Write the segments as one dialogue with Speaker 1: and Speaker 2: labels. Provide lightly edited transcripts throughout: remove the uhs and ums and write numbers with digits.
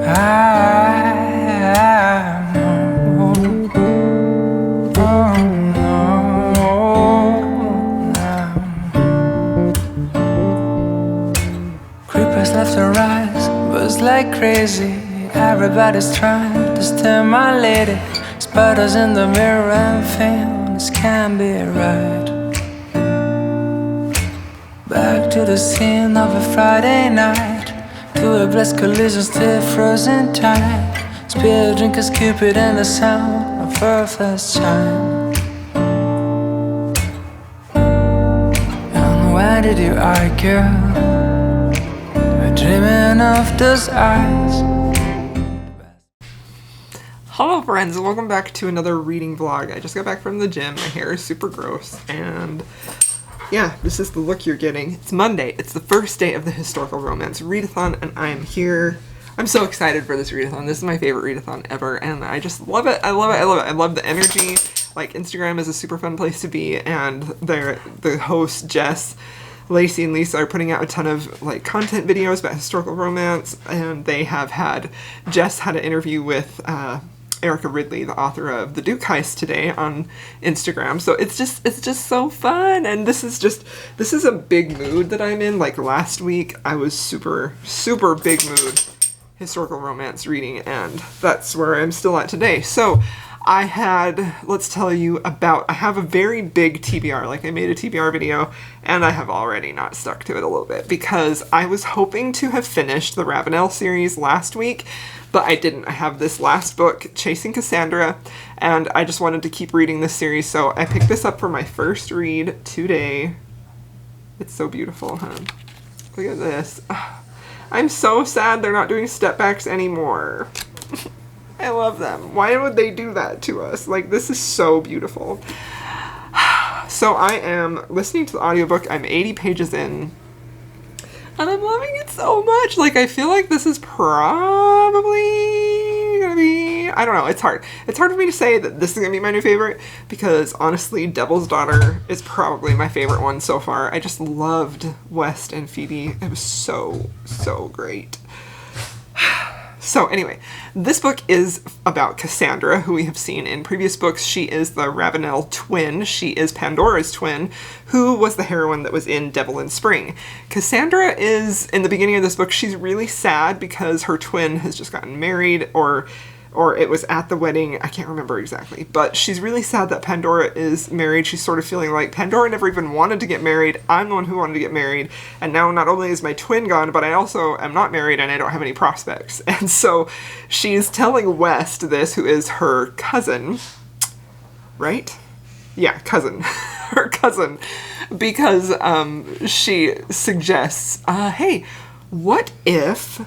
Speaker 1: Creepers left to rise, buzz like crazy. Everybody's trying to steal my lady. Spiders in the mirror and feel this can't be right. Back to the scene of a Friday night, to a blessed collision still frozen tight. Spill drinkers Cupid and the sound of her first chime. And why did you argue? We're dreaming of those eyes.
Speaker 2: Hello friends, welcome back to another reading vlog. I just got back from the gym, my hair is super gross, and yeah, this is the look you're getting. It's Monday, it's the first day of the historical romance readathon, and I am here. I'm so excited for this readathon. This is my favorite readathon ever, and I just love it. I love it. I love the energy. Like, Instagram is a super fun place to be, and the host, Jess, Lacey, and Lisa are putting out a ton of like content videos about historical romance, and they have had, Jess had an interview with Erica Ridley, the author of The Duke Heist, today on Instagram. So it's just so fun, and this is a big mood that I'm in. Like last week I was super big mood historical romance reading, and that's where I'm still at today. So I have a very big TBR. Like, I made a TBR video, and I have already not stuck to it a little bit, because I was hoping to have finished the Ravenel series last week, but I didn't. I have this last book, Chasing Cassandra, and I just wanted to keep reading this series, so I picked this up for my first read today. It's so beautiful, huh? Look at this. I'm so sad they're not doing step backs anymore. I love them. Why would they do that to us? Like, this is so beautiful. So I am listening to the audiobook. I'm 80 pages in, and I'm loving it so much. Like, I feel like this is probably gonna be, I don't know, it's hard. It's hard for me to say that this is gonna be my new favorite, because honestly, Devil's Daughter is probably my favorite one so far. I just loved West and Phoebe. It was so great. So anyway, this book is about Cassandra, who we have seen in previous books. She is the Ravenel twin. She is Pandora's twin, who was the heroine that was in Devil in Spring. Cassandra is, in the beginning of this book, she's really sad because her twin has just gotten married, or it was at the wedding. I can't remember exactly, but she's really sad that Pandora is married. She's sort of feeling like Pandora never even wanted to get married. I'm the one who wanted to get married, and now not only is my twin gone, but I also am not married and I don't have any prospects. And so she's telling West this, who is her cousin, right? Yeah, cousin. Her cousin, because she suggests, hey, what if,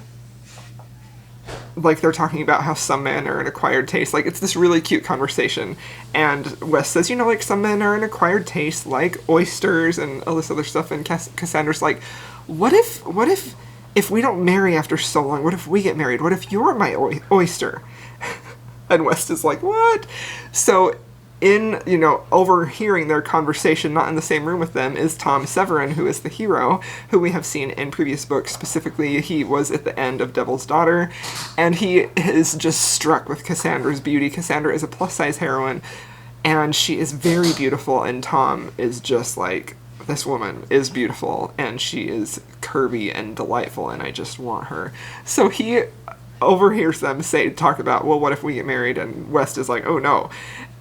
Speaker 2: like, they're talking about how some men are an acquired taste. Like, it's this really cute conversation. And Wes says, you know, like, some men are an acquired taste, like oysters and all this other stuff. And Cassandra's like, what if we don't marry after so long? What if we get married? What if you're my oyster? And West is like, what? So in, you know, overhearing their conversation, not in the same room with them, is Tom Severin, who is the hero, who we have seen in previous books. Specifically, he was at the end of Devil's Daughter, and he is just struck with Cassandra's beauty. Cassandra is a plus-size heroine, and she is very beautiful, and Tom is just like, this woman is beautiful, and she is curvy and delightful, and I just want her. So he overhears them talk about, well, what if we get married? And West is like, oh no.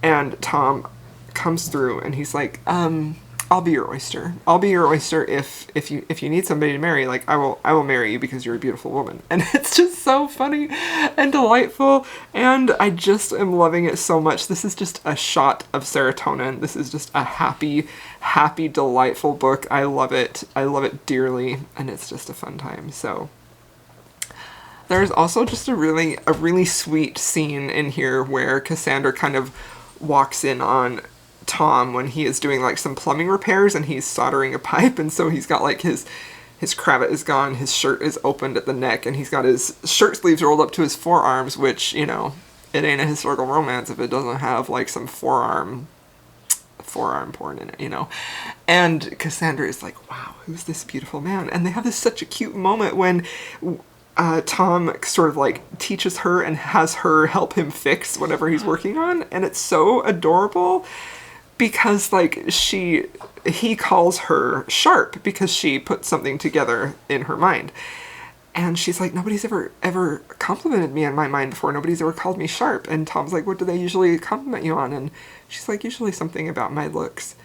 Speaker 2: And Tom comes through and he's like, I'll be your oyster. I'll be your oyster if you need somebody to marry. Like, I will marry you because you're a beautiful woman. And it's just so funny and delightful, and I just am loving it so much. This is just a shot of serotonin. This is just a happy, delightful book. I love it. I love it dearly, and it's just a fun time. So there's also just a really sweet scene in here where Cassandra kind of walks in on Tom when he is doing like some plumbing repairs, and he's soldering a pipe, and so he's got like his cravat is gone, his shirt is opened at the neck, and he's got his shirt sleeves rolled up to his forearms, which, you know, it ain't a historical romance if it doesn't have like some forearm porn in it, you know. And Cassandra is like, wow, who's this beautiful man? And they have such a cute moment when Tom sort of like teaches her and has her help him fix whatever he's working on, and it's so adorable because like he calls her sharp because she put something together in her mind. And she's like, nobody's ever complimented me in my mind before. Nobody's ever called me sharp. And Tom's like, what do they usually compliment you on? And she's like, usually something about my looks.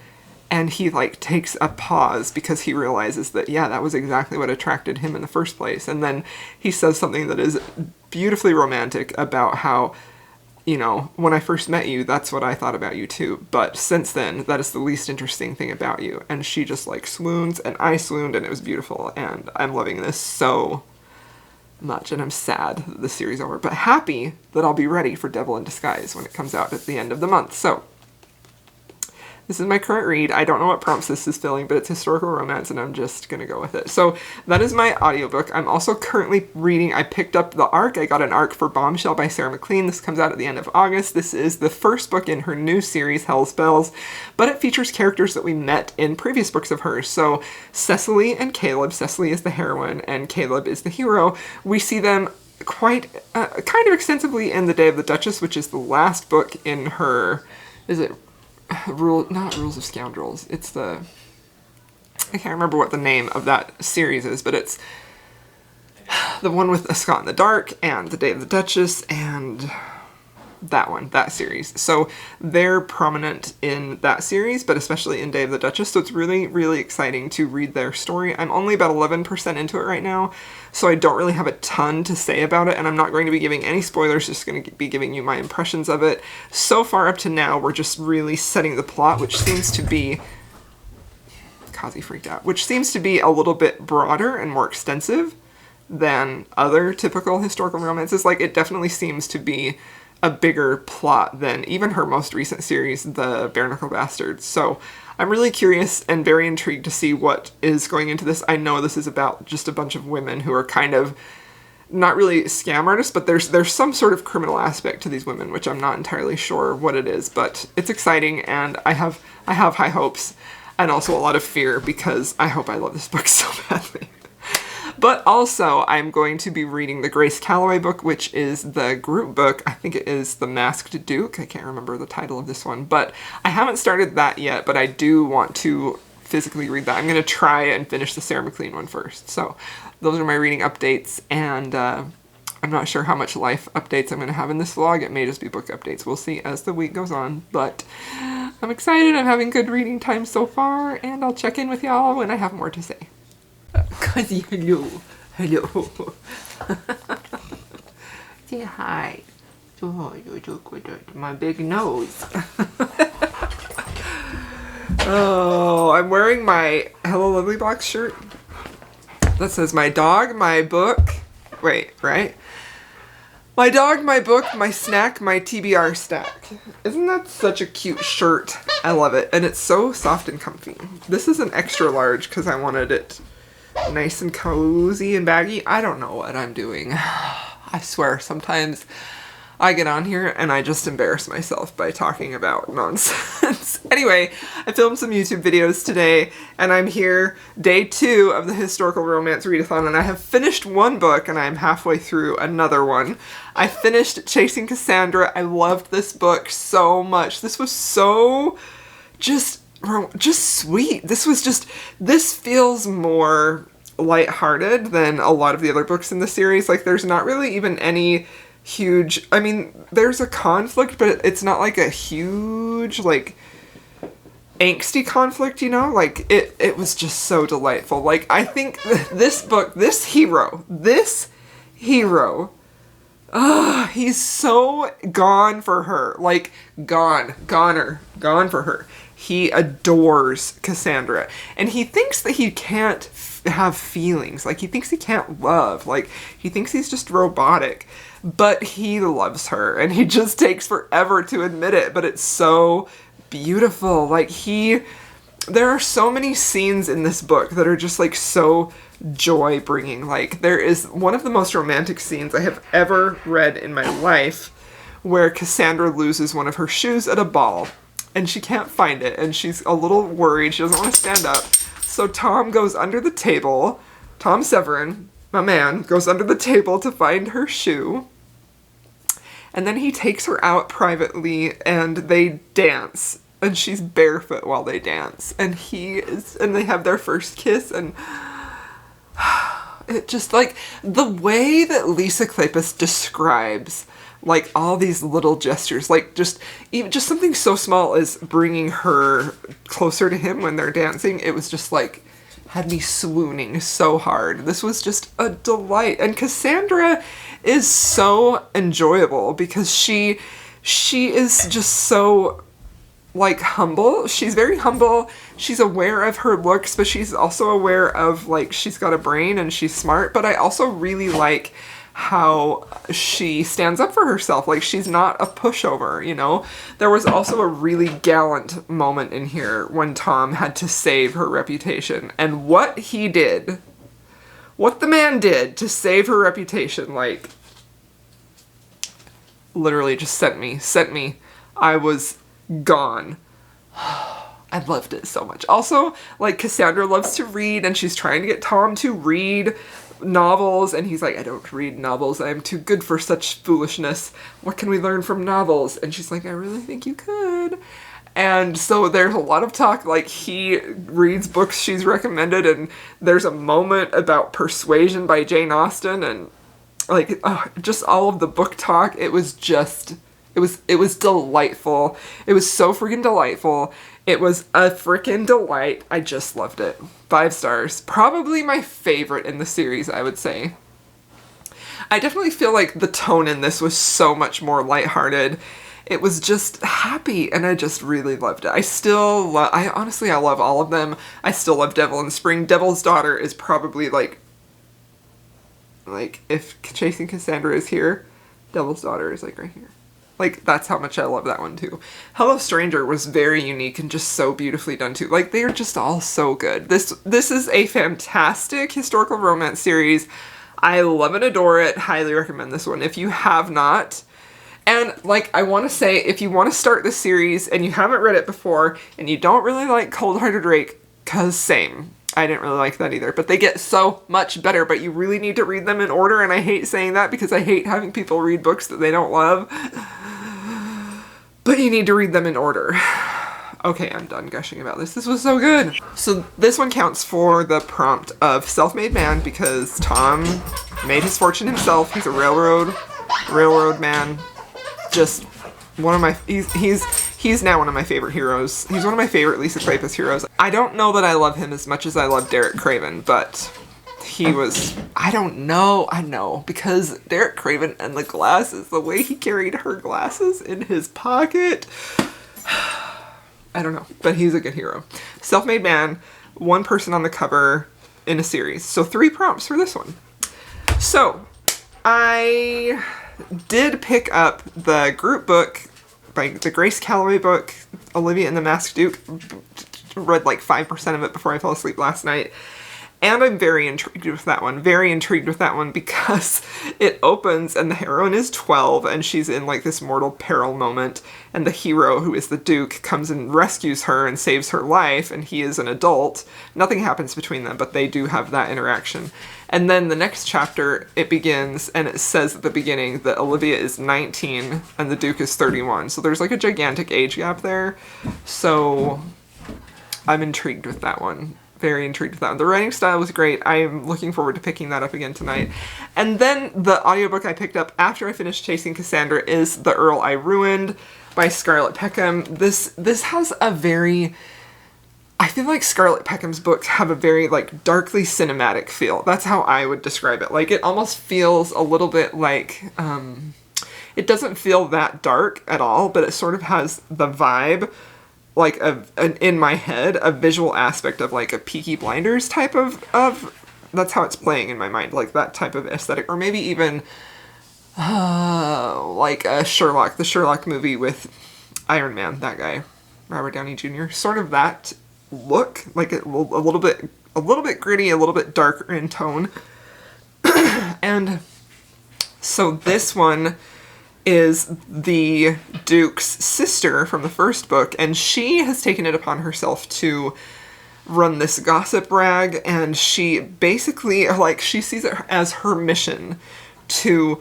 Speaker 2: And he like takes a pause because he realizes that, yeah, that was exactly what attracted him in the first place. And then he says something that is beautifully romantic about how, you know, when I first met you, that's what I thought about you too. But since then, that is the least interesting thing about you. And she just like swoons, and I swooned, and it was beautiful. And I'm loving this so much, and I'm sad that the series is over, but happy that I'll be ready for Devil in Disguise when it comes out at the end of the month. So this is my current read. I don't know what prompts this is filling, but it's historical romance, and I'm just gonna go with it. So that is my audiobook. I'm also currently reading, I picked up the ARC. I got an ARC for Bombshell by Sarah Mclean. This comes out at the end of August. This is the first book in her new series, Hell's Bells, but it features characters that we met in previous books of hers. So Cecily and Caleb. Cecily is the heroine, and Caleb is the hero. We see them quite, kind of extensively in The Day of the Duchess, which is the last book in her, is it not Rules of Scoundrels, it's the, I can't remember what the name of that series is, but it's the one with A Scot in the Dark and The Day of the Duchess and that series. So they're prominent in that series, but especially in Day of the Duchess, so it's really, really exciting to read their story. I'm only about 11% into it right now, so I don't really have a ton to say about it, and I'm not going to be giving any spoilers, just going to be giving you my impressions of it. So far up to now, we're just really setting the plot, which seems to be, Kazi freaked out, which seems to be a little bit broader and more extensive than other typical historical romances. Like, it definitely seems to be a bigger plot than even her most recent series, The Bare Knuckle Bastards. So I'm really curious and very intrigued to see what is going into this. I know this is about just a bunch of women who are kind of not really scam artists, but there's some sort of criminal aspect to these women, which I'm not entirely sure what it is, but it's exciting, and I have high hopes and also a lot of fear because I hope I love this book so badly. But also, I'm going to be reading the Grace Calloway book, which is the group book. I think it is The Masked Duke. I can't remember the title of this one, but I haven't started that yet, but I do want to physically read that. I'm going to try and finish the Sarah Mclean one first. So those are my reading updates, and I'm not sure how much life updates I'm going to have in this vlog. It may just be book updates. We'll see as the week goes on, but I'm excited. I'm having good reading time so far, and I'll check in with y'all when I have more to say. Kazi, hello. Say hi. My big nose. Oh, I'm wearing my Hello Lovely Box shirt that says my dog, my book. Wait, right? My dog, my book, my snack, my TBR stack. Isn't that such a cute shirt? I love it. And it's so soft and comfy. This is an extra large because I wanted it nice and cozy and baggy. I don't know what I'm doing. I swear, sometimes I get on here and I just embarrass myself by talking about nonsense. Anyway, I filmed some YouTube videos today, and I'm here, day 2 of the Historical Romance Readathon, and I have finished one book, and I'm halfway through another one. I finished Chasing Cassandra. I loved this book so much. This was so just sweet. This feels more lighthearted than a lot of the other books in the series. Like, there's not really even any huge, I mean, there's a conflict, but it's not like a huge, like, angsty conflict, you know? Like, it was just so delightful. Like, I think this book, this hero, he's so gone for her. Like, gone for her. He adores Cassandra, and he thinks that he can't have feelings. Like, he thinks he can't love. Like, he thinks he's just robotic, but he loves her, and he just takes forever to admit it, but it's so beautiful. Like, there are so many scenes in this book that are just, like, so joy-bringing. Like, there is one of the most romantic scenes I have ever read in my life, where Cassandra loses one of her shoes at a ball, and she can't find it, and she's a little worried. She doesn't want to stand up. So Tom goes under the table, Tom Severin, my man, goes under the table to find her shoe. And then he takes her out privately and they dance. And she's barefoot while they dance. And they have their first kiss, and it just, like, the way that Lisa Kleypas describes, like, all these little gestures, like, just something so small as bringing her closer to him when they're dancing, it was just, like, had me swooning so hard. This was just a delight. And Cassandra is so enjoyable because she is just so, like, humble. She's very humble. She's aware of her looks, but she's also aware of, like, she's got a brain and she's smart. But I also really like how she stands up for herself. Like, she's not a pushover, you know? There was also a really gallant moment in here when Tom had to save her reputation. And what he did, what the man did to save her reputation, like, literally just sent me. I was gone. I loved it so much. Also, like, Cassandra loves to read, and she's trying to get Tom to read novels, and he's like, I don't read novels. I am too good for such foolishness. What can we learn from novels? And she's like, I really think you could. And so there's a lot of talk, like, he reads books she's recommended, and there's a moment about Persuasion by Jane Austen, and, like, just all of the book talk. It was just... It was delightful. It was so freaking delightful. It was a freaking delight. I just loved it. 5 stars. Probably my favorite in the series, I would say. I definitely feel like the tone in this was so much more lighthearted. It was just happy, and I just really loved it. I honestly love all of them. I still love Devil in Spring. Devil's Daughter is probably, like, if Chasing Cassandra is here, Devil's Daughter is, like, right here. Like, that's how much I love that one, too. Hello Stranger was very unique and just so beautifully done, too. Like, they are just all so good. This is a fantastic historical romance series. I love and adore it. Highly recommend this one if you have not. And, like, I want to say, if you want to start this series and you haven't read it before and you don't really like Cold Hearted Rake, 'cause same. I didn't really like that either, but they get so much better, but you really need to read them in order, and I hate saying that because I hate having people read books that they don't love. But you need to read them in order. Okay, I'm done gushing about this. This was so good. So this one counts for the prompt of self-made man because Tom made his fortune himself. He's a railroad man. Just one of my, he's now one of my favorite heroes. He's one of my favorite Lisa Kleypas heroes. I don't know that I love him as much as I love Derek Craven, but he was, I know, because Derek Craven and the glasses, the way he carried her glasses in his pocket, I don't know, but he's a good hero. Self-made man, one person on the cover in a series. So 3 prompts for this one. So I did pick up the group book by the Grace Calloway book, Olivia and the Masked Duke. Read like 5% of it before I fell asleep last night. And I'm very intrigued with that one. Very intrigued with that one because it opens and the heroine is 12 and she's in like this mortal peril moment. And the hero, who is the Duke, comes and rescues her and saves her life. And he is an adult. Nothing happens between them, but they do have that interaction. And then the next chapter, it begins and it says at the beginning that Olivia is 19 and the Duke is 31. So there's like a gigantic age gap there. So I'm intrigued with that one. Very intrigued with that one. The writing style was great. I am looking forward to picking that up again tonight. And then the audiobook I picked up after I finished Chasing Cassandra is The Earl I Ruined by Scarlett Peckham. This has a very... I feel like Scarlett Peckham's books have a very, like, darkly cinematic feel. That's how I would describe it. Like, it almost feels a little bit like... it doesn't feel that dark at all, but it sort of has the vibe... like in my head, a visual aspect of like a Peaky Blinders type of that's how it's playing in my mind, like that type of aesthetic, or maybe even like the Sherlock movie with Iron Man, that guy, Robert Downey Jr. Sort of that look, like a little bit gritty, a little bit darker in tone. And so this one is the Duke's sister from the first book, and she has taken it upon herself to run this gossip rag, and she basically, like, she sees it as her mission to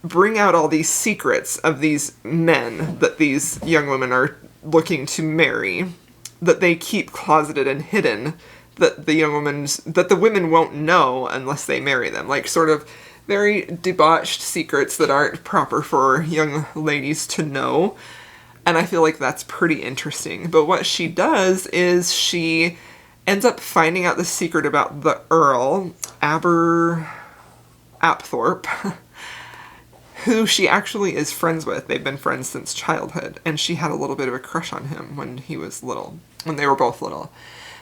Speaker 2: bring out all these secrets of these men that these young women are looking to marry, that they keep closeted and hidden, that the women won't know unless they marry them. Like, sort of very debauched secrets that aren't proper for young ladies to know. And I feel like that's pretty interesting. But what she does is she ends up finding out the secret about the Earl, Apthorpe, who she actually is friends with. They've been friends since childhood, and she had a little bit of a crush on him when he was little, when they were both little.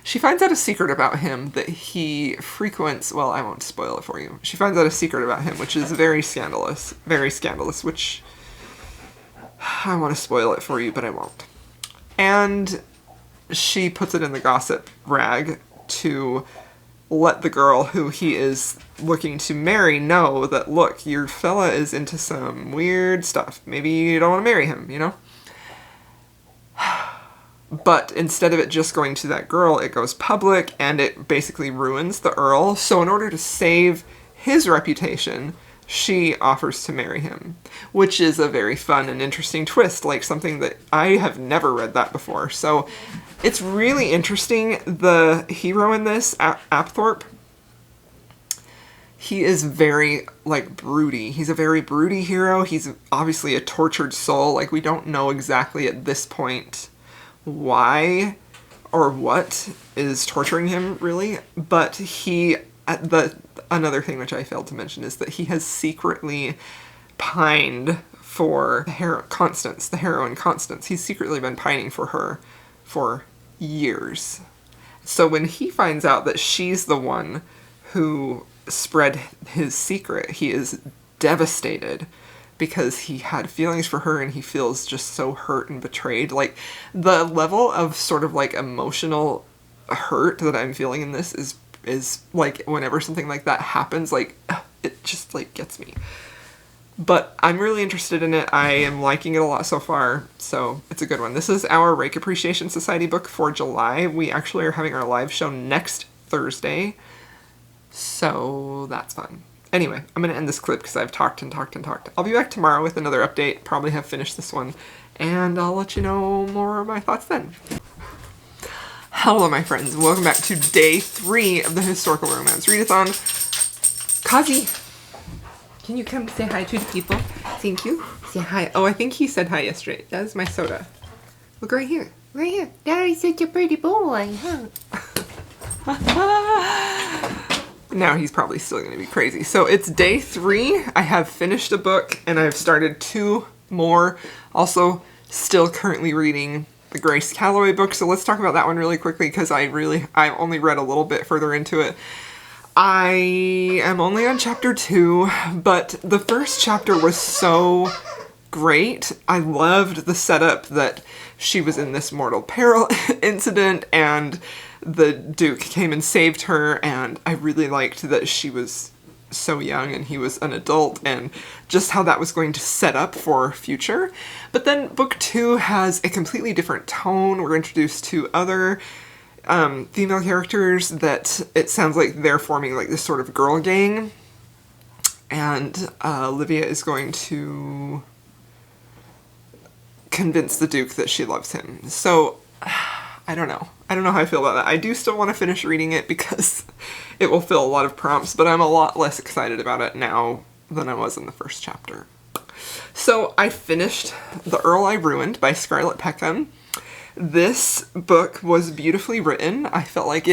Speaker 2: She finds out a secret about him that he frequents, well, I won't spoil it for you. She finds out a secret about him, which is very scandalous, which I want to spoil it for you, but I won't. And she puts it in the gossip rag to let the girl who he is looking to marry know that, look, your fella is into some weird stuff. Maybe you don't want to marry him, you know? But instead of it just going to that girl, it goes public, and it basically ruins the Earl. So in order to save his reputation, she offers to marry him, which is a very fun and interesting twist, like something that I have never read that before. So it's really interesting. The hero in this, Apthorpe, he is very, like, broody. He's a very broody hero. He's obviously a tortured soul. Like, we don't know exactly at this point why or what is torturing him, really. But another thing which I failed to mention is that he has secretly pined for the heroine Constance. He's secretly been pining for her for years. So when he finds out that she's the one who spread his secret, he is devastated because he had feelings for her and he feels just so hurt and betrayed. Like, the level of sort of, like, emotional hurt that I'm feeling in this is like, whenever something like that happens, like, it just, like, gets me. But I'm really interested in it. I am liking it a lot so far, so it's a good one. This is our Rake Appreciation Society book for July. We actually are having our live show next Thursday, so that's fun. Anyway, I'm going to end this clip because I've talked and talked and talked. I'll be back tomorrow with another update, probably have finished this one, and I'll let you know more of my thoughts then. Hello, my friends. Welcome back to day 3 of the Historical Romance Readathon. Kazi, can you come say hi to the people? Thank you. Say hi. Oh, I think he said hi yesterday. That is my soda. Look right here. Right here. Daddy's such a pretty boy, huh? Now he's probably still going to be crazy. So it's day 3. I have finished a book and I've started 2 more. Also, still currently reading the Grace Calloway book. So let's talk about that one really quickly because I only read a little bit further into it. I am only on chapter 2, but the first chapter was so great. I loved the setup that she was in this mortal peril incident and the Duke came and saved her, and I really liked that she was so young and he was an adult, and just how that was going to set up for future. But then book 2 has a completely different tone. We're introduced to other female characters that it sounds like they're forming like this sort of girl gang, and Olivia is going to convince the Duke that she loves him. So I don't know how I feel about that. I do still want to finish reading it because it will fill a lot of prompts, but I'm a lot less excited about it now than I was in the first chapter. So I finished The Earl I Ruined by Scarlett Peckham. This book was beautifully written. I feel like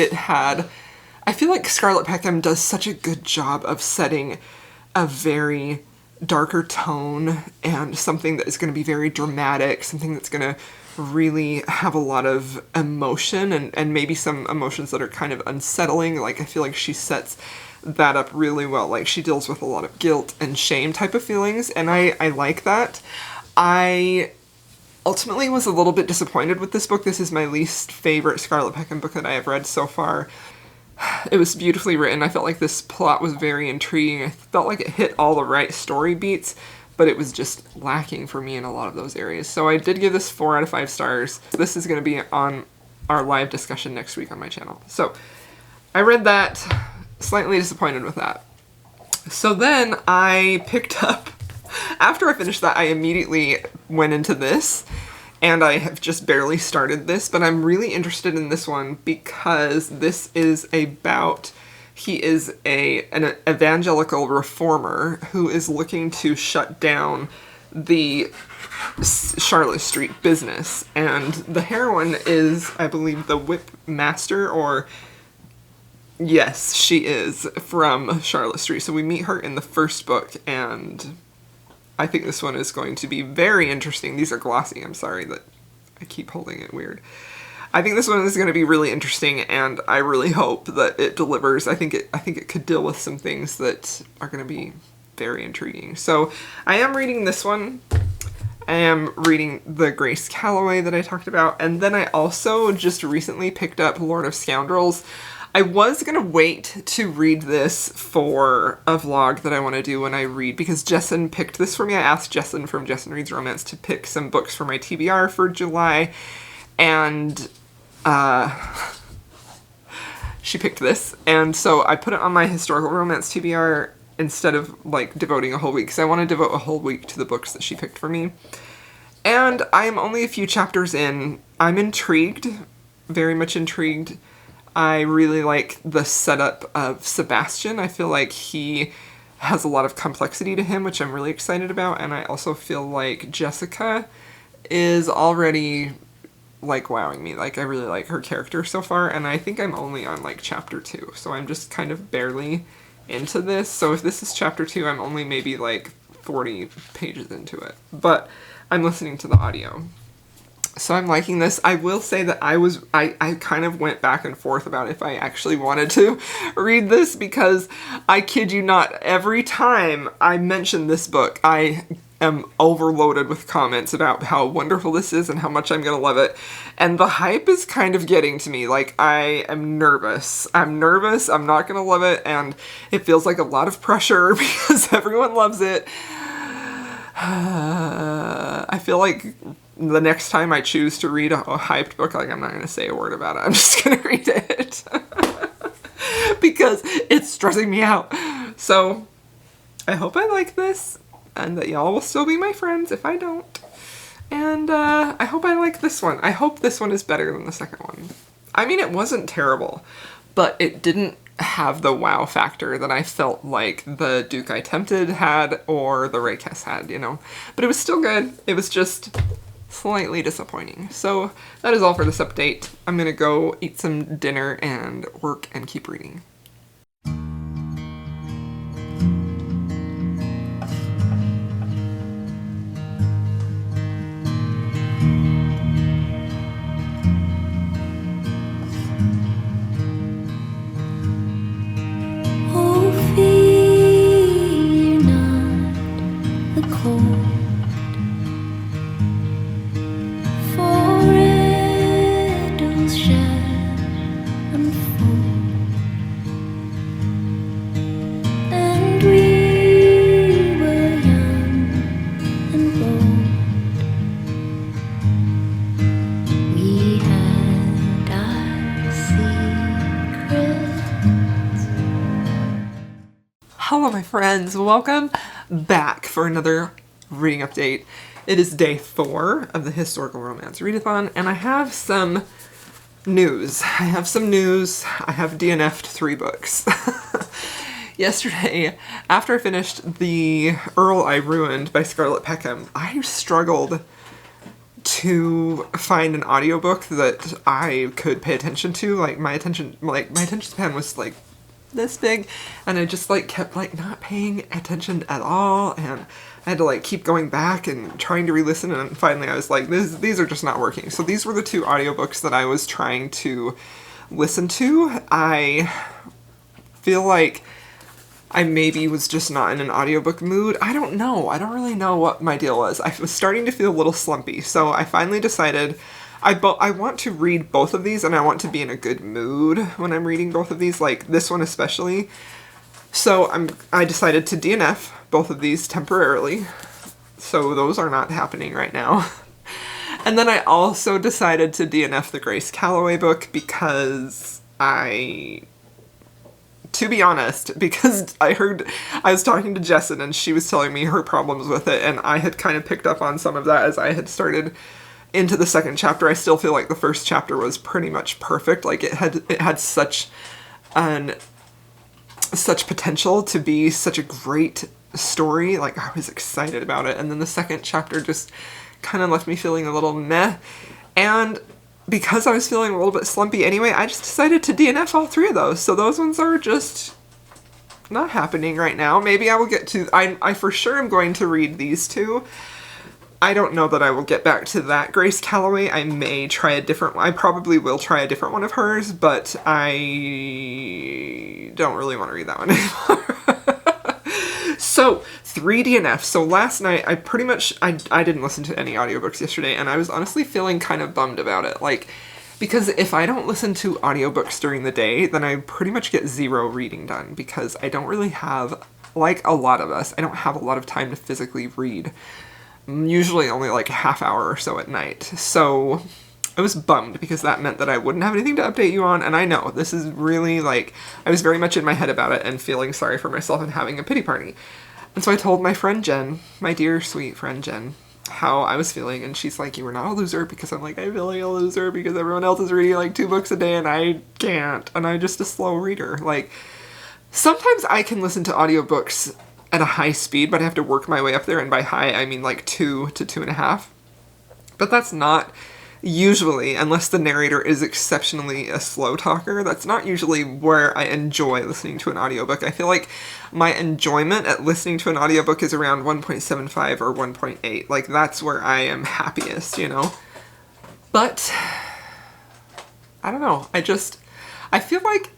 Speaker 2: Scarlett Peckham does such a good job of setting a very darker tone and something that is going to be very dramatic, something that's going to really have a lot of emotion and maybe some emotions that are kind of unsettling. Like, I feel like she sets that up really well. Like, she deals with a lot of guilt and shame type of feelings, and I like that. I ultimately was a little bit disappointed with this book. This is my least favorite Scarlett Peckham book that I have read so far. It was beautifully written. I felt like this plot was very intriguing. I felt like it hit all the right story beats, but it was just lacking for me in a lot of those areas. So I did give this 4 out of 5 stars. This is going to be on our live discussion next week on my channel. So I read that, slightly disappointed with that. So then I picked up, after I finished that, I immediately went into this, and I have just barely started this, but I'm really interested in this one because this is about, he is an evangelical reformer who is looking to shut down the Charlotte Street business, and the heroine is, I believe, the whip master, or yes, she is from Charlotte Street. So we meet her in the first book, and I think this one is going to be very interesting. These are glossy. I'm sorry that I keep holding it weird. I think this one is going to be really interesting, and I really hope that it delivers. I think it could deal with some things that are going to be very intriguing. So I am reading this one. I am reading the Grace Calloway that I talked about, and then I also just recently picked up Lord of Scoundrels. I was going to wait to read this for a vlog that I want to do when I read, because Jessin picked this for me. I asked Jessin from Jessin Reads Romance to pick some books for my TBR for July, and she picked this, and so I put it on my historical romance TBR instead of like devoting a whole week, because I want to devote a whole week to the books that she picked for me. And I am only a few chapters in. I'm intrigued, very much intrigued. I really like the setup of Sebastian. I feel like he has a lot of complexity to him, which I'm really excited about, and I also feel like Jessica is already like wowing me. Like, I really like her character so far, and I think I'm only on like chapter 2, so I'm just kind of barely into this. So if this is chapter 2, I'm only maybe like 40 pages into it, but I'm listening to the audio. So I'm liking this. I will say that I kind of went back and forth about if I actually wanted to read this, because I kid you not, every time I mention this book, I am overloaded with comments about how wonderful this is and how much I'm gonna love it. And the hype is kind of getting to me. Like, I am nervous. I'm nervous. I'm not gonna love it, and it feels like a lot of pressure because everyone loves it. I feel like the next time I choose to read a hyped book, like, I'm not gonna say a word about it. I'm just gonna read it because it's stressing me out. So I hope I like this, and that y'all will still be my friends if I don't. And I hope I like this one. I hope this one is better than the second one. I mean, it wasn't terrible, but it didn't have the wow factor that I felt like the Duke I Tempted had or the Rakes had, you know? But it was still good. It was just slightly disappointing. So that is all for this update. I'm gonna go eat some dinner and work and keep reading. Hello my friends, welcome back for another reading update. It is day 4 of the Historical Romance Readathon, and I have some news. I have DNF'd 3 books. Yesterday, after I finished The Earl I Ruined by Scarlett Peckham, I struggled to find an audiobook that I could pay attention to. Like, my attention span was like this big, and I just like kept like not paying attention at all, and I had to like keep going back and trying to re-listen, and finally I was like, these are just not working. So these were the 2 audiobooks that I was trying to listen to. I feel like I maybe was just not in an audiobook mood. I don't know. I don't really know what my deal was. I was starting to feel a little slumpy, so I finally decided I want to read both of these, and I want to be in a good mood when I'm reading both of these, like this one especially. So I decided to DNF both of these temporarily. So those are not happening right now. And then I also decided to DNF the Grace Calloway book because to be honest, because I was talking to Jessin and she was telling me her problems with it, and I had kind of picked up on some of that as I had started into the second chapter. I still feel like the first chapter was pretty much perfect. Like it had such potential to be such a great story. Like I was excited about it. And then the second chapter just kind of left me feeling a little meh. And because I was feeling a little bit slumpy anyway, I just decided to DNF all three of those. So those ones are just not happening right now. Maybe I will get to, I for sure am going to read these two. I don't know that I will get back to that Grace Calloway. I may try a different one. I probably will try a different one of hers, but I don't really want to read that one anymore. So, 3 DNF. So last night, I didn't listen to any audiobooks yesterday, and I was honestly feeling kind of bummed about it. Like, because if I don't listen to audiobooks during the day, then I pretty much get 0 reading done, because I don't really have, like a lot of us, I don't have a lot of time to physically read. Usually only like a half hour or so at night. So I was bummed because that meant that I wouldn't have anything to update you on. And I know this is really like, I was very much in my head about it and feeling sorry for myself and having a pity party. And so I told my friend Jen, my dear sweet friend Jen, how I was feeling. And she's like, you were not a loser, because I'm like, I feel like a loser because everyone else is reading like 2 books a day and I can't. And I'm just a slow reader. Like sometimes I can listen to audiobooks at a high speed, but I have to work my way up there, and by high I mean like 2 to 2.5. But that's not usually, unless the narrator is exceptionally a slow talker, that's not usually where I enjoy listening to an audiobook. I feel like my enjoyment at listening to an audiobook is around 1.75 or 1.8. Like that's where I am happiest, you know? But I don't know. I feel like,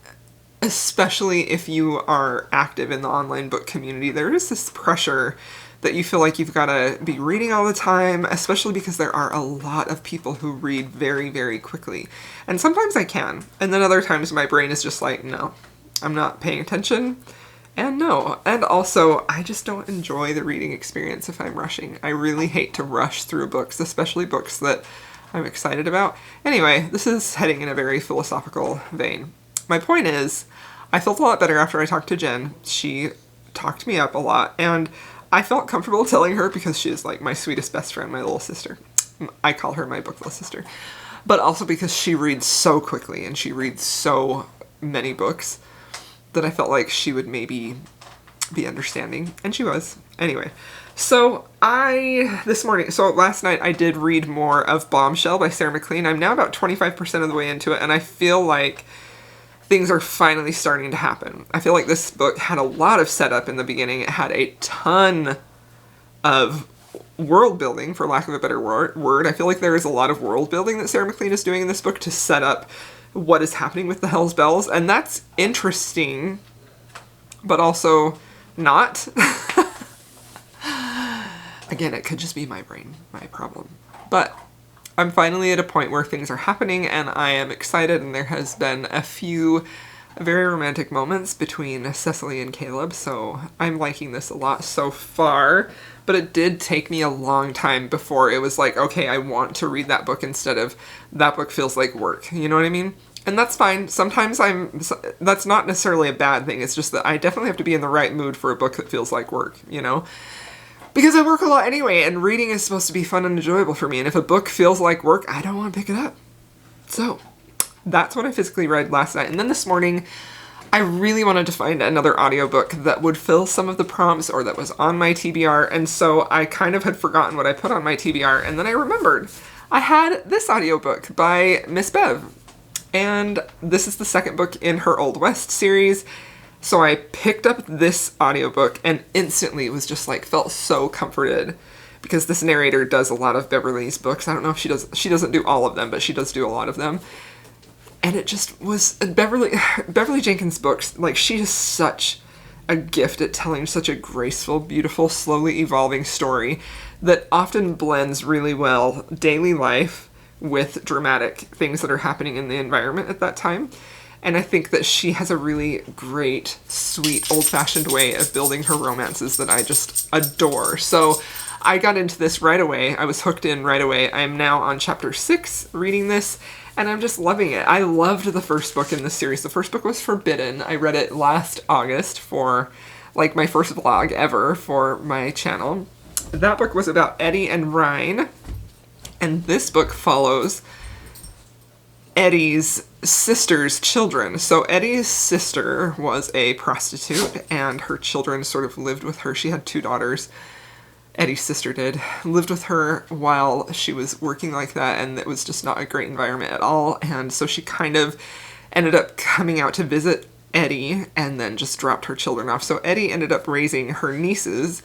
Speaker 2: especially if you are active in the online book community, there is this pressure that you feel like you've got to be reading all the time, especially because there are a lot of people who read very, very quickly. And sometimes I can, and then other times my brain is just like, no, I'm not paying attention, and no. And also, I just don't enjoy the reading experience if I'm rushing. I really hate to rush through books, especially books that I'm excited about. Anyway, this is heading in a very philosophical vein. My point is, I felt a lot better after I talked to Jen. She talked me up a lot, and I felt comfortable telling her because she is like my sweetest best friend, my little sister. I call her my book little sister. But also because she reads so quickly and she reads so many books that I felt like she would maybe be understanding, and she was. Anyway, so last night I did read more of Bombshell by Sarah Mclean. I'm now about 25% of the way into it, and I feel like things are finally starting to happen. I feel like this book had a lot of setup in the beginning. It had a ton of world building, for lack of a better word. I feel like there is a lot of world building that Sarah Mclean is doing in this book to set up what is happening with the Hell's Bells, and that's interesting, but also not. Again, it could just be my brain, my problem. But I'm finally at a point where things are happening and I am excited, and there has been a few very romantic moments between Cecily and Caleb, so I'm liking this a lot so far. But it did take me a long time before it was like, okay, I want to read that book instead of that book feels like work. You know what I mean? And that's fine. Sometimes that's not necessarily a bad thing. It's just that I definitely have to be in the right mood for a book that feels like work, you know? Because I work a lot anyway, and reading is supposed to be fun and enjoyable for me, and if a book feels like work, I don't want to pick it up. So, that's what I physically read last night. And then this morning, I really wanted to find another audiobook that would fill some of the prompts, or that was on my TBR, and so I kind of had forgotten what I put on my TBR, and then I remembered. I had this audiobook by Miss Bev, and this is the second book in her Old West series. So I picked up this audiobook and instantly was just like, felt so comforted, because this narrator does a lot of Beverly's books. I don't know if she doesn't do all of them, but she does do a lot of them. And it just was Beverly Jenkins' books. Like, she is such a gift at telling such a graceful, beautiful, slowly evolving story that often blends really well daily life with dramatic things that are happening in the environment at that time. And I think that she has a really great, sweet, old-fashioned way of building her romances that I just adore. So I got into this right away. I was hooked in right away. I am now on chapter 6 reading this, and I'm just loving it. I loved the first book in this series. The first book was Forbidden. I read it last August for, like, my first vlog ever for my channel. That book was about Eddie and Ryan, and this book follows Eddie's sister's children. So Eddie's sister was a prostitute, and her children sort of lived with her. She had 2 daughters. Eddie's sister lived with her while she was working like that, and it was just not a great environment at all. And so she kind of ended up coming out to visit Eddie and then just dropped her children off. So Eddie ended up raising her nieces,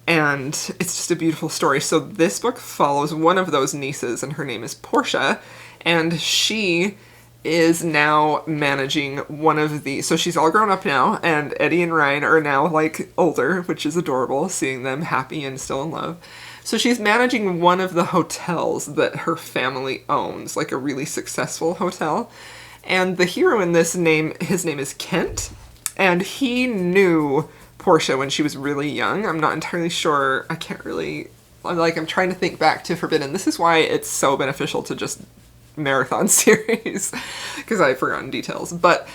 Speaker 2: and it's just a beautiful story. So this book follows one of those nieces, and her name is Portia. And she is now managing one of the... So she's all grown up now, and Eddie and Ryan are now, like, older, which is adorable, seeing them happy and still in love. So she's managing one of the hotels that her family owns, like a really successful hotel. And the hero in this his name is Kent, and he knew Portia when she was really young. I'm not entirely sure. I'm trying to think back to Forbidden. This is why it's so beneficial to just marathon series, because I've forgotten details. But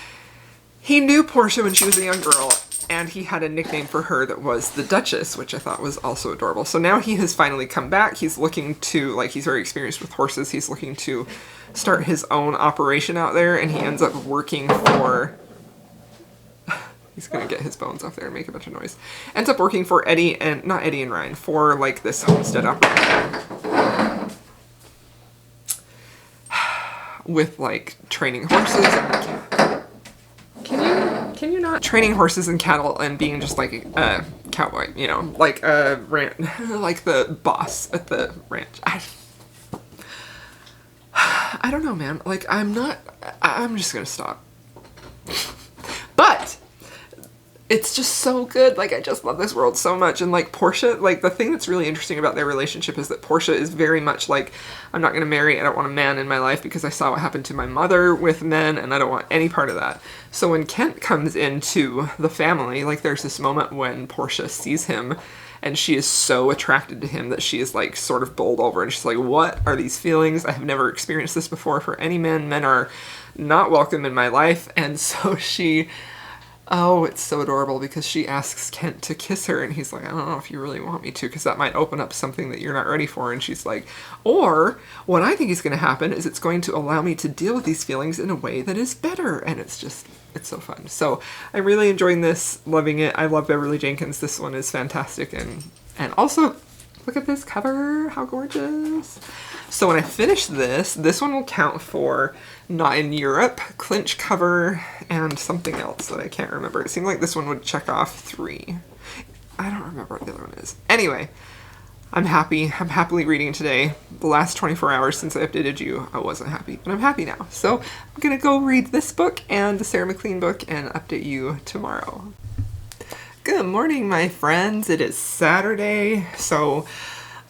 Speaker 2: he knew Portia when she was a young girl, and he had a nickname for her that was the Duchess, which I thought was also adorable. So now he has finally come back. He's looking to, like, he's very experienced with horses. He's looking to start his own operation out there, and he ends up working for... He's gonna get his bones off there and make a bunch of noise. Ends up working for not Eddie and Ryan, for, like, this homestead operation. With, like, training horses and... Can you not? Training horses and cattle and being just, like, a cowboy, you know? Like a like the boss at the ranch. I don't know, man. Like, I'm just gonna stop. But... it's just so good. Like, I just love this world so much. And, like, Portia, like, the thing that's really interesting about their relationship is that Portia is very much like, I'm not going to marry, I don't want a man in my life because I saw what happened to my mother with men, and I don't want any part of that. So when Kent comes into the family, like, there's this moment when Portia sees him, and she is so attracted to him that she is, like, sort of bowled over, and she's like, what are these feelings? I have never experienced this before for any men. Men are not welcome in my life. And so she... Oh, it's so adorable because she asks Kent to kiss her, and he's like, I don't know if you really want me to, because that might open up something that you're not ready for. And she's like, or what I think is going to happen is it's going to allow me to deal with these feelings in a way that is better. And it's so fun. So I'm really enjoying this, loving it. I love Beverly Jenkins. This one is fantastic. And also, look at this cover. How gorgeous. So when I finish this one will count for Not in Europe, clinch cover, and something else that I can't remember. It seemed like this one would check off 3. I don't remember what the other one is. Anyway, I'm happy. I'm happily reading today. The last 24 hours since I updated you, I wasn't happy, but I'm happy now. So I'm gonna go read this book and the Sarah Mclean book and update you tomorrow. Good morning, my friends. It is Saturday, so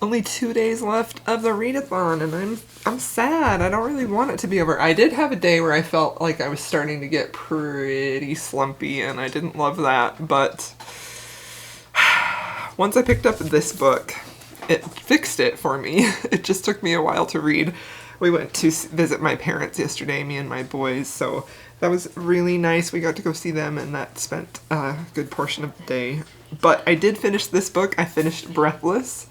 Speaker 2: only 2 days left of the readathon, and I'm sad. I don't really want it to be over. I did have a day where I felt like I was starting to get pretty slumpy, and I didn't love that, but once I picked up this book, it fixed it for me. It just took me a while to read. We went to visit my parents yesterday, me and my boys, so that was really nice. We got to go see them, and that spent a good portion of the day. But I did finish this book. I finished Breathless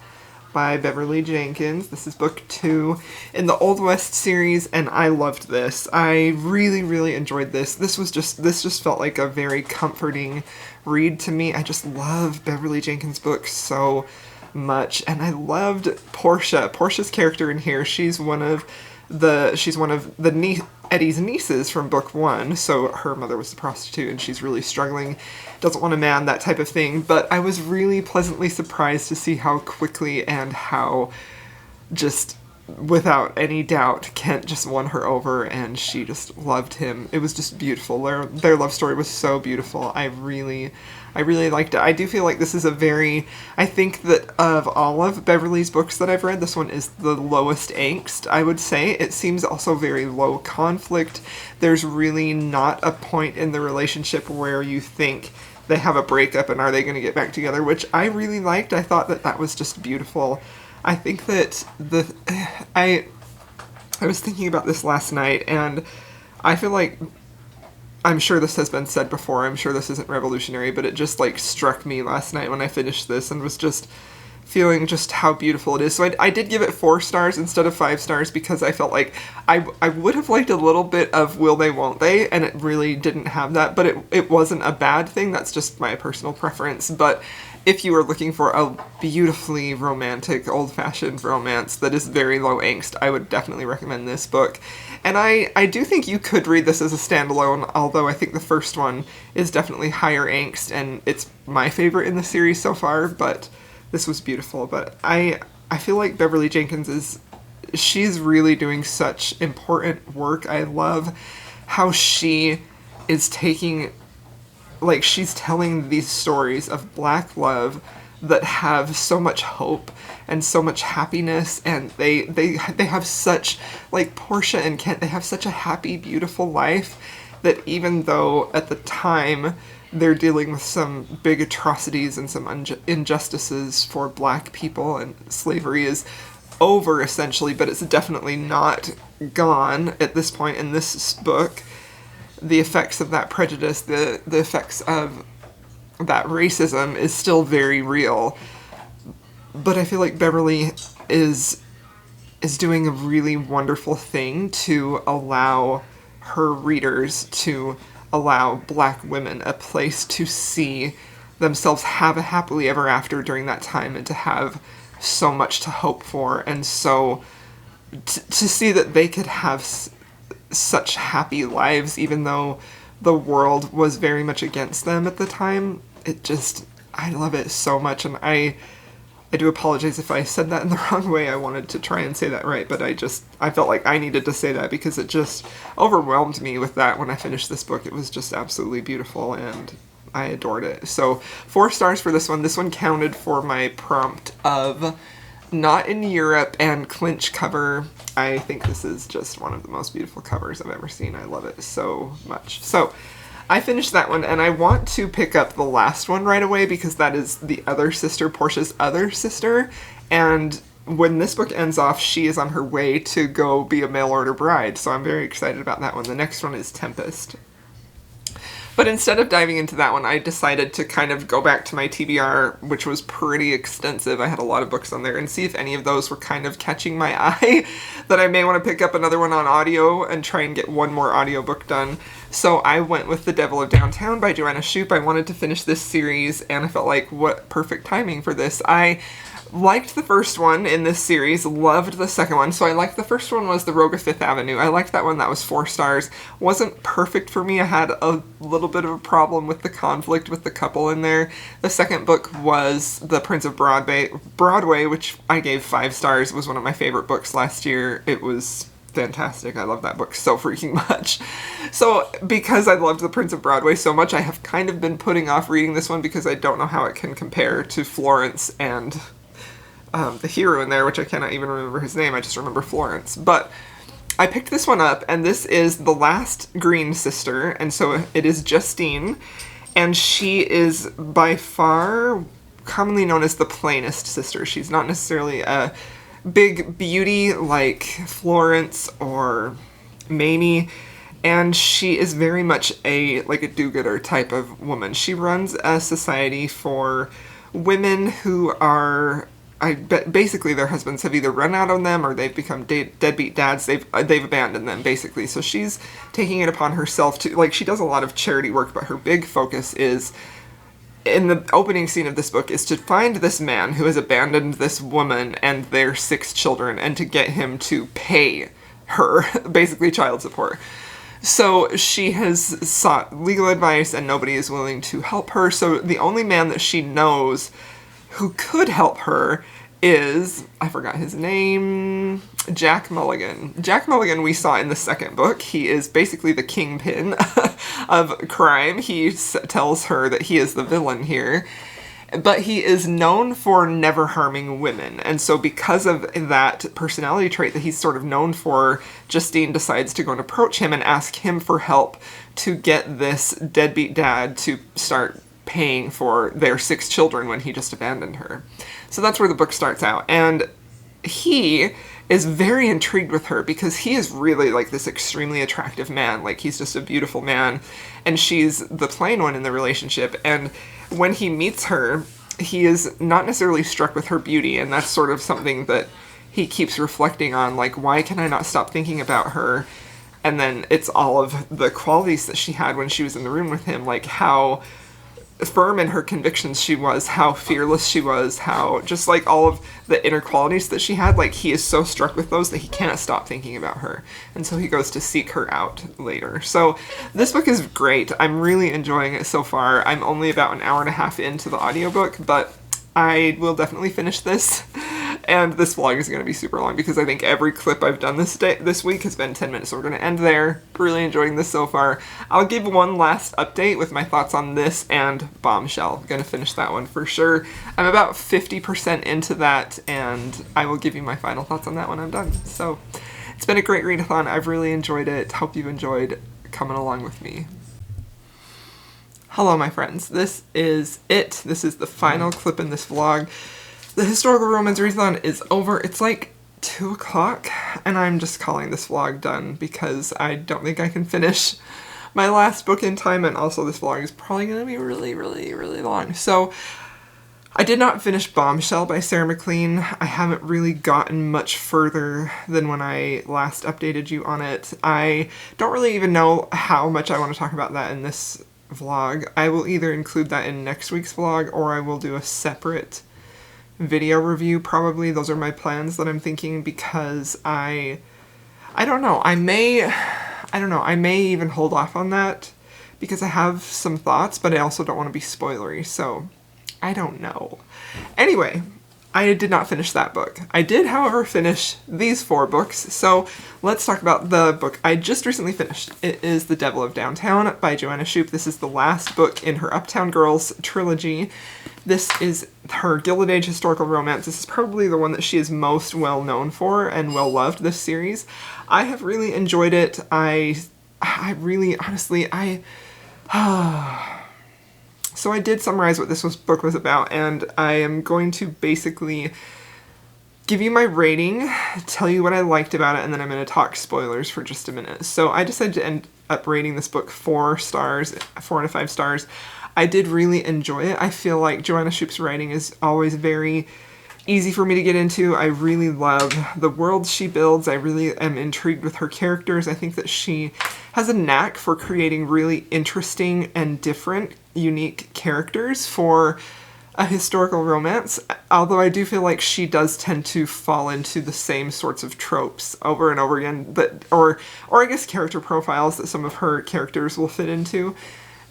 Speaker 2: by Beverly Jenkins. This is book 2 in the Old West series, and I loved this. I really, really enjoyed this. This just felt like a very comforting read to me. I just love Beverly Jenkins' books so much, and I loved Portia. Portia's character in here, she's one of Eddie's nieces from book 1, so her mother was a prostitute and she's really struggling, doesn't want a man, that type of thing. But I was really pleasantly surprised to see how quickly and how just without any doubt Kent just won her over and she just loved him. It was just beautiful. Their love story was so beautiful. I really liked it. I do feel like this is I think that of all of Beverly's books that I've read, this one is the lowest angst, I would say. It seems also very low conflict. There's really not a point in the relationship where you think they have a breakup and are they going to get back together, which I really liked. I thought that was just beautiful. I think that I was thinking about this last night, and I feel like, I'm sure this has been said before, I'm sure this isn't revolutionary, but it just like struck me last night when I finished this and was just feeling just how beautiful it is. So I did give it 4 stars instead of 5 stars because I felt like I would have liked a little bit of will they, won't they, and it really didn't have that, but it wasn't a bad thing. That's just my personal preference. But if you are looking for a beautifully romantic, old-fashioned romance that is very low angst, I would definitely recommend this book. And I do think you could read this as a standalone, although I think the first one is definitely higher angst, and it's my favorite in the series so far, but this was beautiful. But I feel like Beverly Jenkins she's really doing such important work. I love how she is taking, like, she's telling these stories of Black love that have so much hope and so much happiness, and they have such, like, Portia and Kent, they have such a happy, beautiful life that even though at the time they're dealing with some big atrocities and some injustices for Black people, and slavery is over essentially, but it's definitely not gone at this point in this book. The effects of that prejudice, the effects of that racism is still very real. But I feel like Beverly is doing a really wonderful thing to allow her readers, to allow Black women a place to see themselves have a happily ever after during that time, and to have so much to hope for, and so to see that they could have such happy lives even though the world was very much against them at the time. I love it so much, and I do apologize if I said that in the wrong way. I wanted to try and say that right, but I felt like I needed to say that because it just overwhelmed me with that when I finished this book. It was just absolutely beautiful, and I adored it. So 4 stars for this one. This one counted for my prompt of not in Europe and clinch cover. I think this is just one of the most beautiful covers I've ever seen. I love it so much. So I finished that one, and I want to pick up the last one right away because that is the other sister, Portia's other sister, and when this book ends off, she is on her way to go be a mail-order bride, so I'm very excited about that one. The next one is Tempest. But instead of diving into that one, I decided to kind of go back to my TBR, which was pretty extensive. I had a lot of books on there, and see if any of those were kind of catching my eye, that I may want to pick up another one on audio and try and get one more audiobook done. So I went with The Devil of Downtown by Joanna Shoop. I wanted to finish this series, and I felt like, what perfect timing for this. I liked the first one in this series, loved the second one. So I liked the first one was The Rogue of Fifth Avenue. I liked that one. That was 4 stars. Wasn't perfect for me. I had a little bit of a problem with the conflict with the couple in there. The second book was The Prince of Broadway, which I gave 5 stars. It was one of my favorite books last year. It was fantastic. I love that book so freaking much. So because I loved The Prince of Broadway so much, I have kind of been putting off reading this one because I don't know how it can compare to Florence and the hero in there, which I cannot even remember his name. I just remember Florence. But I picked this one up, and this is the last Green sister, and so it is Justine, and she is by far commonly known as the plainest sister. She's not necessarily a big beauty like Florence or Mamie, and she is very much like a do-gooder type of woman. She runs a society for women who are, basically their husbands have either run out on them or they've become deadbeat dads. They've abandoned them, basically. So she's taking it upon herself to, like, she does a lot of charity work, but her big focus is, in the opening scene of this book, is to find this man who has abandoned this woman and their 6 children and to get him to pay her, basically child support. So she has sought legal advice and nobody is willing to help her. So the only man that she knows who could help her is, I forgot his name, Jack Mulligan. Jack Mulligan we saw in the second book. He is basically the kingpin of crime. He tells her that he is the villain here. But he is known for never harming women. And so because of that personality trait that he's sort of known for, Justine decides to go and approach him and ask him for help to get this deadbeat dad to start paying for their 6 children when he just abandoned her. So that's where the book starts out. And he is very intrigued with her because he is really like this extremely attractive man. Like, he's just a beautiful man, and she's the plain one in the relationship. And when he meets her, he is not necessarily struck with her beauty, and that's sort of something that he keeps reflecting on, like, why can I not stop thinking about her? And then it's all of the qualities that she had when she was in the room with him, like how firm in her convictions she was, how fearless she was, how just like all of the inner qualities that she had, like he is so struck with those that he can't stop thinking about her. And so he goes to seek her out later. So this book is great. I'm really enjoying it so far. I'm only about an hour and a half into the audiobook, but I will definitely finish this. And this vlog is going to be super long because I think every clip I've done this week has been 10 minutes. So we're going to end there. Really enjoying this so far. I'll give one last update with my thoughts on this and Bombshell. I'm going to finish that one for sure. I'm about 50% into that, and I will give you my final thoughts on that when I'm done. So it's been a great readathon. I've really enjoyed it. Hope you've enjoyed coming along with me. Hello, my friends. This is it. This is the final clip in this vlog. The historical romance readathon is over. It's like 2 o'clock, and I'm just calling this vlog done because I don't think I can finish my last book in time, and also this vlog is probably going to be really, really, really long. So I did not finish Bombshell by Sarah Mclean. I haven't really gotten much further than when I last updated you on it. I don't really even know how much I want to talk about that in this vlog. I will either include that in next week's vlog, or I will do a separate video review probably. Those are my plans that I'm thinking, because I don't know. I may even hold off on that because I have some thoughts, but I also don't want to be spoilery, so I don't know. Anyway, I did not finish that book. I did, however, finish these 4 books, so let's talk about the book I just recently finished. It is The Devil of Downtown by Joanna Shoop. This is the last book in her Uptown Girls trilogy. This is her Gilded Age historical romance. This is probably the one that she is most well known for and well loved, this series. I have really enjoyed it. I really, honestly, So I did summarize what this book was about, and I am going to basically give you my rating, tell you what I liked about it, and then I'm going to talk spoilers for just a minute. So I decided to end up rating this book 4 stars, 4 out of 5 stars. I did really enjoy it. I feel like Joanna Shoop's writing is always very easy for me to get into. I really love the world she builds. I really am intrigued with her characters. I think that she has a knack for creating really interesting and different, unique characters for a historical romance, although I do feel like she does tend to fall into the same sorts of tropes over and over again, or I guess character profiles that some of her characters will fit into.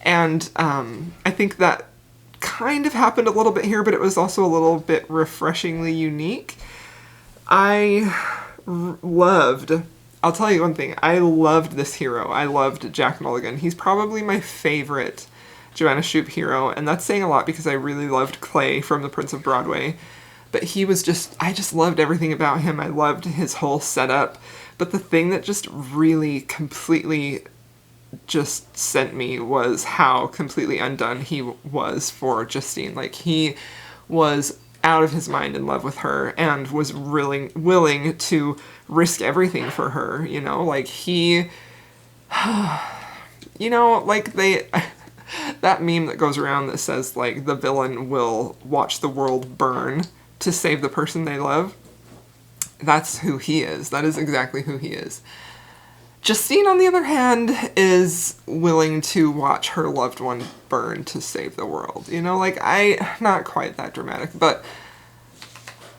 Speaker 2: And I think that kind of happened a little bit here, but it was also a little bit refreshingly unique. I'll tell you one thing, I loved this hero. I loved Jack Mulligan. He's probably my favorite Joanna Shoop hero, and that's saying a lot because I really loved Clay from The Prince of Broadway. But he was I just loved everything about him. I loved his whole setup. But the thing that just really completely just sent me was how completely undone he was for Justine. Like, he was out of his mind in love with her and was really willing to risk everything for her, you know? Like, he, you know, like that meme that goes around that says, like, the villain will watch the world burn to save the person they love. That's who he is. That is exactly who he is. Justine, on the other hand, is willing to watch her loved one burn to save the world. You know, like, not quite that dramatic, but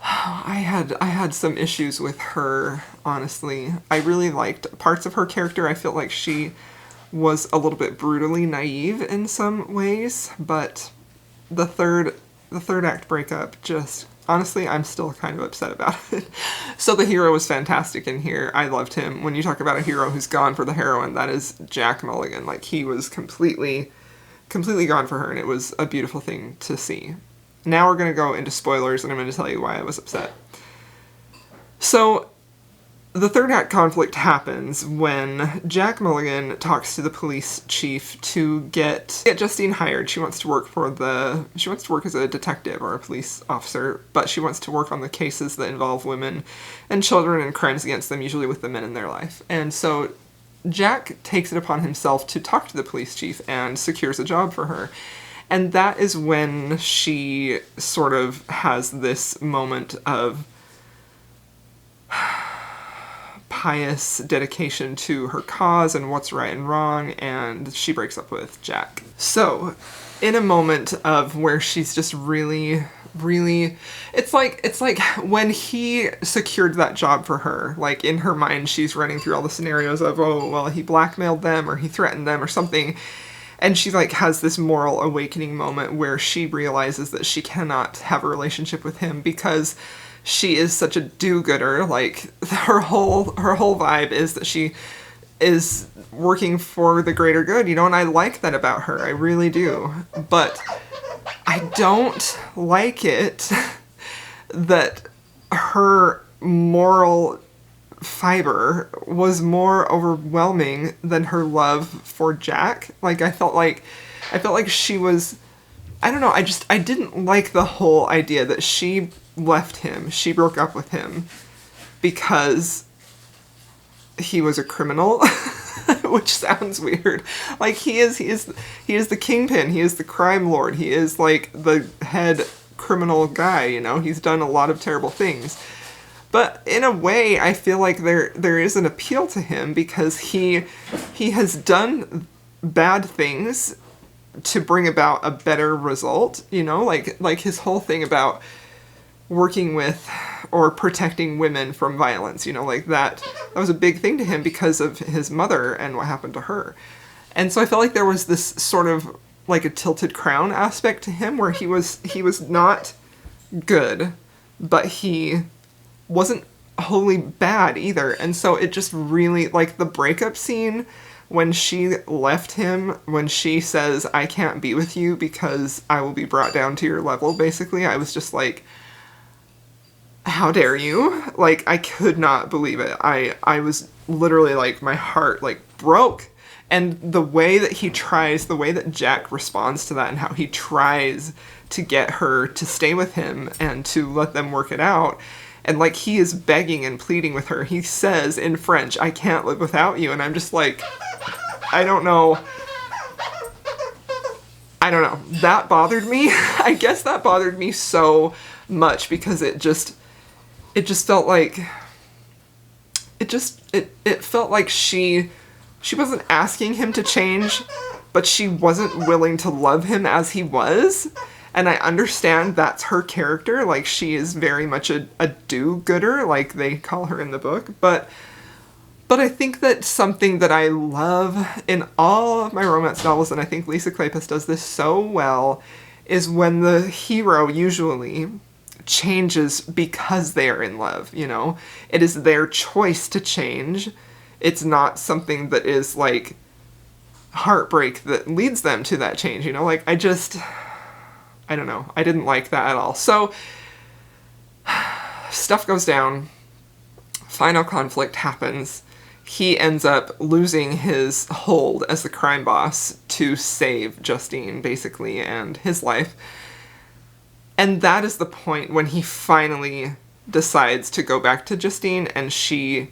Speaker 2: I had some issues with her, honestly. I really liked parts of her character. I felt like she was a little bit brutally naive in some ways, but the third act breakup just, honestly, I'm still kind of upset about it. So the hero was fantastic in here. I loved him. When you talk about a hero who's gone for the heroine, that is Jack Mulligan. Like, he was completely gone for her, and it was a beautiful thing to see. Now we're going to go into spoilers, and I'm going to tell you why I was upset. So, the third act conflict happens when Jack Mulligan talks to the police chief to get Justine hired. She wants to work as a detective or a police officer, but she wants to work on the cases that involve women and children and crimes against them, usually with the men in their life. And so Jack takes it upon himself to talk to the police chief and secures a job for her. And that is when she sort of has this moment of pious dedication to her cause and what's right and wrong, and she breaks up with Jack. So, in a moment of where she's just really, it's like when he secured that job for her, like in her mind she's running through all the scenarios of, oh, well, he blackmailed them or he threatened them or something, and she like has this moral awakening moment where she realizes that she cannot have a relationship with him because she is such a do-gooder. Like her whole vibe is that she is working for the greater good, and I like that about her. I really do. But I don't like it that her moral fiber was more overwhelming than her love for Jack. Like I felt like she was, I don't know, I didn't like the whole idea that she left him. She broke up with him because he was a criminal, which sounds weird. Like he is the kingpin. He is the crime lord. He is like the head criminal guy, He's done a lot of terrible things. But in a way, I feel like there is an appeal to him because he has done bad things to bring about a better result, like his whole thing about working with or protecting women from violence, like that was a big thing to him because of his mother and what happened to her. And so I felt like there was this sort of like a tilted crown aspect to him where he was not good, but he wasn't wholly bad either. And so it just really, like the breakup scene when she left him, when she says, I can't be with you because I will be brought down to your level, basically, I was just like, how dare you? Like, I could not believe it. I was literally like, my heart like broke. And the way that Jack responds to that and how he tries to get her to stay with him and to let them work it out. And like, he is begging and pleading with her. He says in French, I can't live without you. And I'm just like, I don't know. That bothered me. I guess that bothered me so much because it just felt like, it felt like she wasn't asking him to change, but she wasn't willing to love him as he was. And I understand that's her character. Like, she is very much a do-gooder, like they call her in the book. But I think that something that I love in all of my romance novels, and I think Lisa Kleypas does this so well, is when the hero usually changes because they are in love, It is their choice to change. It's not something that is, like, heartbreak that leads them to that change, Like, I don't know. I didn't like that at all. So, stuff goes down. Final conflict happens. He ends up losing his hold as the crime boss to save Justine, basically, and his life. And that is the point when he finally decides to go back to Justine, and she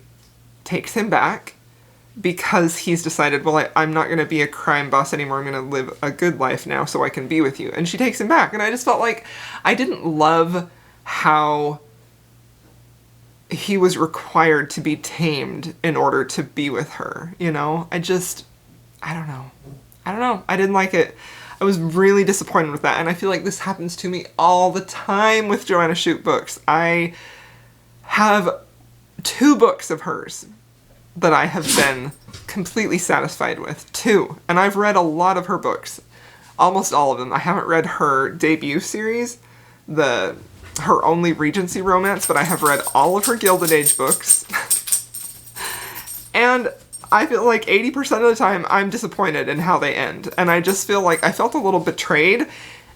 Speaker 2: takes him back because he's decided, well, I'm not going to be a crime boss anymore. I'm going to live a good life now so I can be with you. And she takes him back. And I just felt like I didn't love how he was required to be tamed in order to be with her, I don't know. I didn't like it. I was really disappointed with that. And I feel like this happens to me all the time with Joanna Shoop books. I have 2 books of hers that I have been completely satisfied with. 2. And I've read a lot of her books. Almost all of them. I haven't read her debut series, her only Regency romance, but I have read all of her Gilded Age books. And I feel like 80% of the time I'm disappointed in how they end. And I just feel like I felt a little betrayed.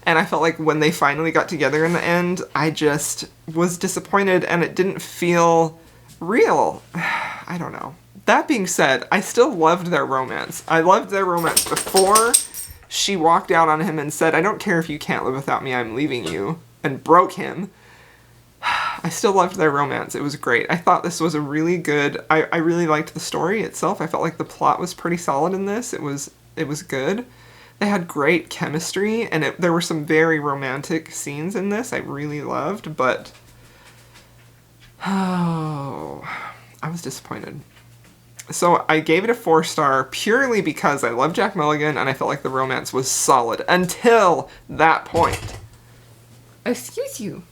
Speaker 2: And I felt like when they finally got together in the end, I just was disappointed and it didn't feel real. I don't know. That being said, I still loved their romance. I loved their romance before she walked out on him and said, I don't care if you can't live without me, I'm leaving you, and broke him. I still loved their romance. It was great. I thought this was a really good... I really liked the story itself. I felt like the plot was pretty solid in this. It was good. They had great chemistry, and there were some very romantic scenes in this I really loved, but... Oh, I was disappointed. So I gave it a 4-star purely because I love Jack Mulligan and I felt like the romance was solid until that point. Excuse you.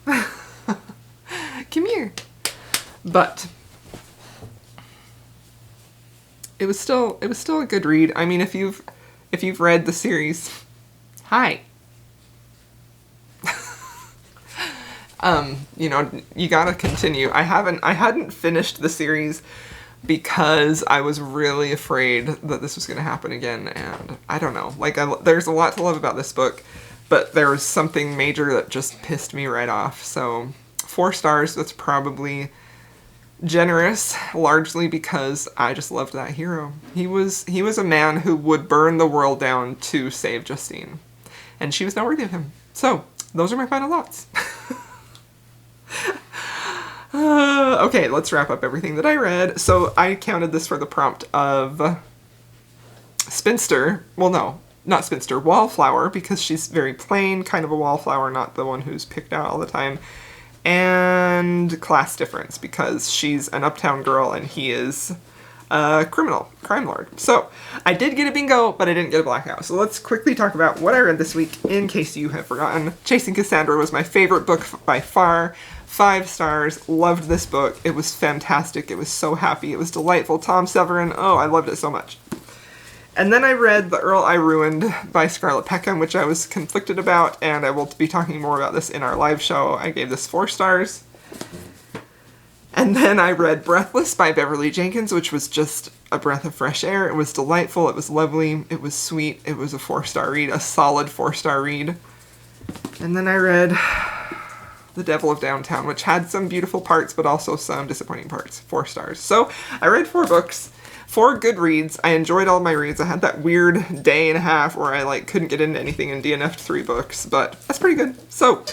Speaker 2: Come here. But it was still a good read. I mean, if you've read the series, hi. You know, you gotta continue. I hadn't finished the series because I was really afraid that this was going to happen again, and I don't know. Like, there's a lot to love about this book, but there was something major that just pissed me right off. So 4 stars, that's probably generous, largely because I just loved that hero. He was a man who would burn the world down to save Justine, and she was not worthy of him. So those are my final thoughts. Okay, let's wrap up everything that I read. So I counted this for the prompt of Spinster. Well, no, not Spinster. Wallflower, because she's very plain, kind of a wallflower, not the one who's picked out all the time. And class difference, because she's an uptown girl and he is a crime lord. So I did get a bingo, but I didn't get a blackout. So let's quickly talk about what I read this week, in case you have forgotten. Chasing Cassandra was my favorite book by far. 5 stars. Loved this book. It was fantastic. It was so happy. It was delightful. Tom Severin. Oh, I loved it so much. And then I read The Earl I Ruined by Scarlett Peckham, which I was conflicted about, and I will be talking more about this in our live show. I gave this 4 stars. And then I read Breathless by Beverly Jenkins, which was just a breath of fresh air. It was delightful. It was lovely. It was sweet. It was a 4-star read, a solid 4-star read. And then I read The Devil of Downtown, which had some beautiful parts, but also some disappointing parts. 4 stars. So I read 4 books, 4 good reads. I enjoyed all my reads. I had that weird day and a half where I couldn't get into anything and DNF'd 3 books, but that's pretty good. So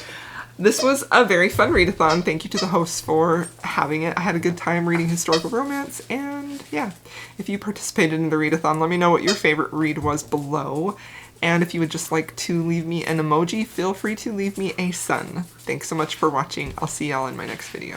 Speaker 2: this was a very fun readathon. Thank you to the hosts for having it. I had a good time reading historical romance, and yeah, if you participated in the readathon, let me know what your favorite read was below. And if you would just like to leave me an emoji, feel free to leave me a sun. Thanks so much for watching. I'll see y'all in my next video.